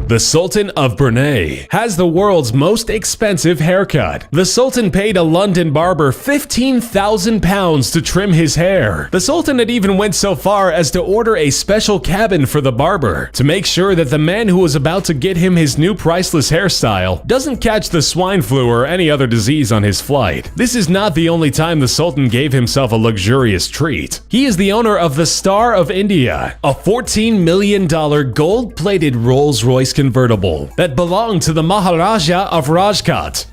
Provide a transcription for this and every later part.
The Sultan of Brunei has the world's most expensive haircut. The Sultan paid a London barber £15,000 to trim his hair. The Sultan had even went so far as to order a special cabin for the barber to make sure that the man who was about to get him his new priceless hairstyle doesn't catch the swine flu or any other disease on his flight. This is not the only time the Sultan gave himself a luxurious treat. He is the owner of the Star of India, a $14 million gold-plated Rolls-Royce convertible that belonged to the Maharaja of Rajkot.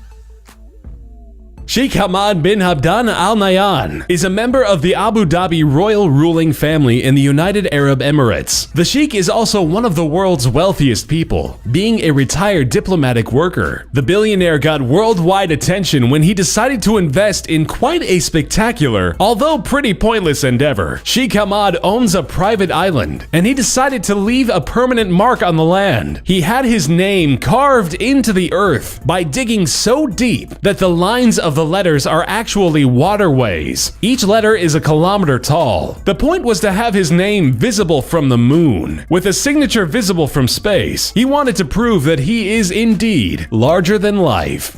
Sheikh Hamad bin Abdan Al Nahyan is a member of the Abu Dhabi royal ruling family in the United Arab Emirates. The Sheikh is also one of the world's wealthiest people, being a retired diplomatic worker. The billionaire got worldwide attention when he decided to invest in quite a spectacular, although pretty pointless endeavor. Sheikh Hamad owns a private island, and he decided to leave a permanent mark on the land. He had his name carved into the earth by digging so deep that the lines of the letters are actually waterways. Each letter is a kilometer tall. The point was to have his name visible from the moon, with a signature visible from space. He wanted to prove that he is indeed larger than life.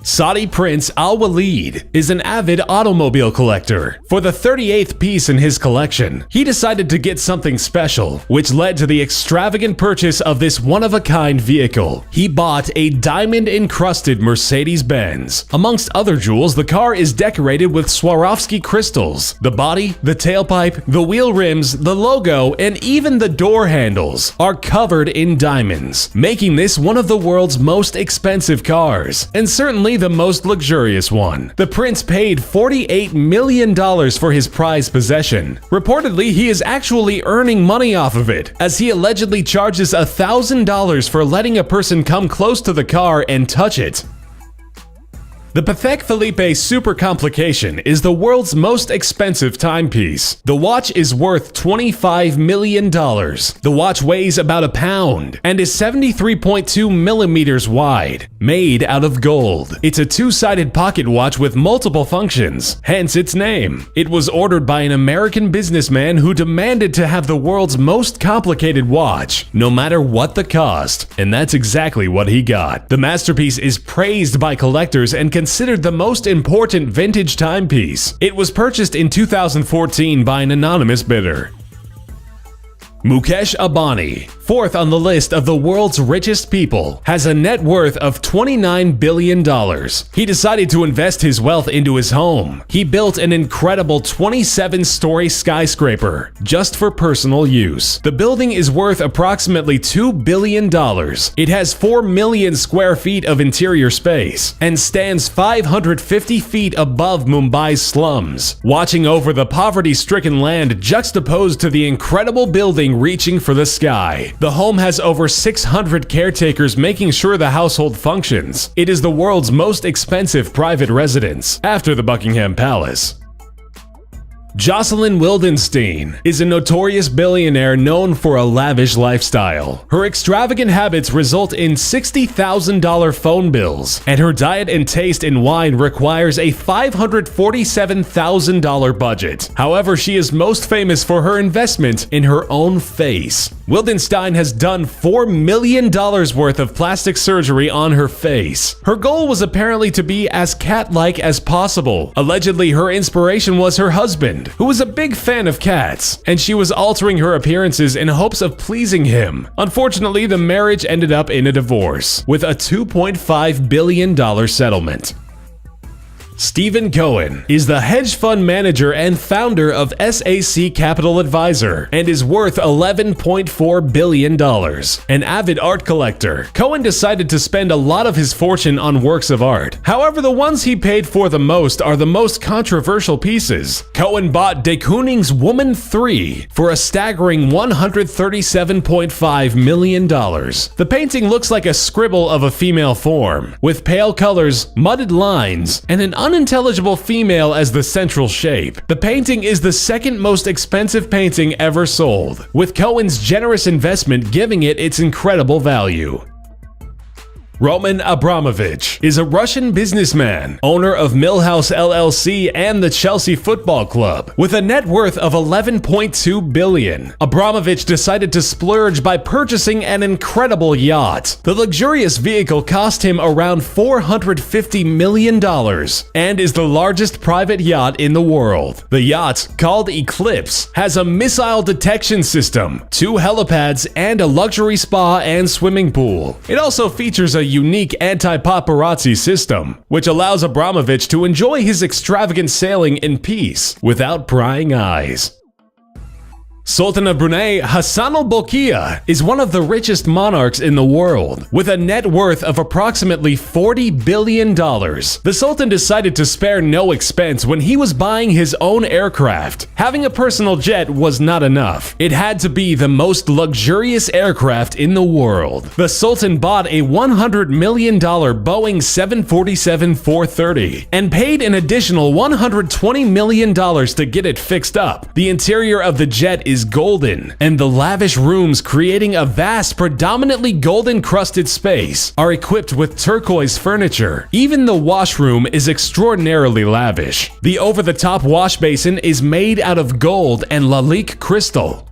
Saudi Prince Al Walid is an avid automobile collector. For the 38th piece in his collection, he decided to get something special, which led to the extravagant purchase of this one-of-a-kind vehicle. He bought a diamond-encrusted Mercedes-Benz. Amongst other jewels, the car is decorated with Swarovski crystals. The body, the tailpipe, the wheel rims, the logo, and even the door handles are covered in diamonds, making this one of the world's most expensive cars, and certainly the most luxurious one. The prince paid $48 million for his prized possession. Reportedly, he is actually earning money off of it, as he allegedly charges $1,000 for letting a person come close to the car and touch it. The Patek Philippe Super Complication is the world's most expensive timepiece. The watch is worth $25 million. The watch weighs about a pound and is 73.2 millimeters wide, made out of gold. It's a two-sided pocket watch with multiple functions, hence its name. It was ordered by an American businessman who demanded to have the world's most complicated watch, no matter what the cost, and that's exactly what he got. The masterpiece is praised by collectors and considered the most important vintage timepiece. It was purchased in 2014 by an anonymous bidder. Mukesh Ambani, fourth on the list of the world's richest people, has a net worth of $29 billion. He decided to invest his wealth into his home. He built an incredible 27-story skyscraper just for personal use. The building is worth approximately $2 billion. It has 4 million square feet of interior space and stands 550 feet above Mumbai's slums, watching over the poverty-stricken land juxtaposed to the incredible building reaching for the sky. The home has over 600 caretakers making sure the household functions. It is the world's most expensive private residence, after the Buckingham Palace. Jocelyn Wildenstein is a notorious billionaire known for a lavish lifestyle. Her extravagant habits result in $60,000 phone bills, and her diet and taste in wine requires a $547,000 budget. However, she is most famous for her investment in her own face. Wildenstein has done $4 million worth of plastic surgery on her face. Her goal was apparently to be as cat-like as possible. Allegedly, her inspiration was her husband, who was a big fan of cats, and she was altering her appearances in hopes of pleasing him. Unfortunately, the marriage ended up in a divorce, with a $2.5 billion settlement. Stephen Cohen is the hedge fund manager and founder of SAC Capital Advisor and is worth $11.4 billion. An avid art collector, Cohen decided to spend a lot of his fortune on works of art. However, the ones he paid for the most are the most controversial pieces. Cohen bought de Kooning's Woman 3 for a staggering $137.5 million. The painting looks like a scribble of a female form, with pale colors, mudded lines, and an unintelligible female as the central shape. The painting is the second most expensive painting ever sold, with Cohen's generous investment giving it its incredible value. Roman Abramovich is a Russian businessman, owner of Millhouse LLC and the Chelsea Football Club. With a net worth of $11.2 billion, Abramovich decided to splurge by purchasing an incredible yacht. The luxurious vehicle cost him around $450 million and is the largest private yacht in the world. The yacht, called Eclipse, has a missile detection system, 2 helipads, and a luxury spa and swimming pool. It also features a unique anti-paparazzi system, which allows Abramovich to enjoy his extravagant sailing in peace without prying eyes. Sultan of Brunei Hassan al-Bolkiah is one of the richest monarchs in the world, with a net worth of approximately $40 billion. The Sultan decided to spare no expense when he was buying his own aircraft. Having a personal jet was not enough. It had to be the most luxurious aircraft in the world. The Sultan bought a $100 million Boeing 747-430 and paid an additional $120 million to get it fixed up. The interior of the jet is golden, and the lavish rooms, creating a vast, predominantly gold-encrusted space, are equipped with turquoise furniture. Even the washroom is extraordinarily lavish. The over-the-top wash basin is made out of gold and Lalique crystal.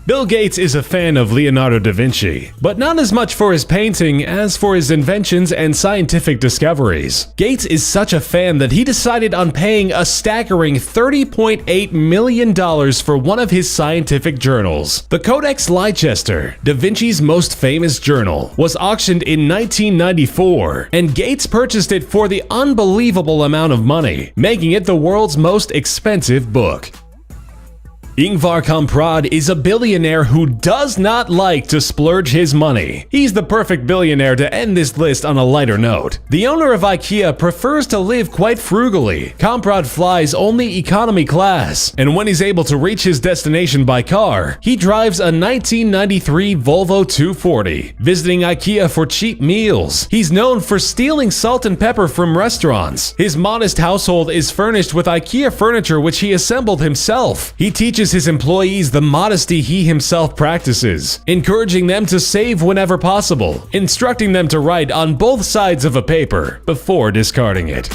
Bill Gates is a fan of Leonardo da Vinci, but not as much for his painting as for his inventions and scientific discoveries. Gates is such a fan that he decided on paying a staggering $30.8 million for one of his scientific journals. The Codex Leicester, Da Vinci's most famous journal, was auctioned in 1994, and Gates purchased it for the unbelievable amount of money, making it the world's most expensive book. Ingvar Kamprad is a billionaire who does not like to splurge his money. He's the perfect billionaire to end this list on a lighter note. The owner of IKEA prefers to live quite frugally. Kamprad flies only economy class, and when he's able to reach his destination by car, he drives a 1993 Volvo 240, visiting IKEA for cheap meals. He's known for stealing salt and pepper from restaurants. His modest household is furnished with IKEA furniture which he assembled himself. He teaches his employees the modesty he himself practices, encouraging them to save whenever possible, instructing them to write on both sides of a paper before discarding it.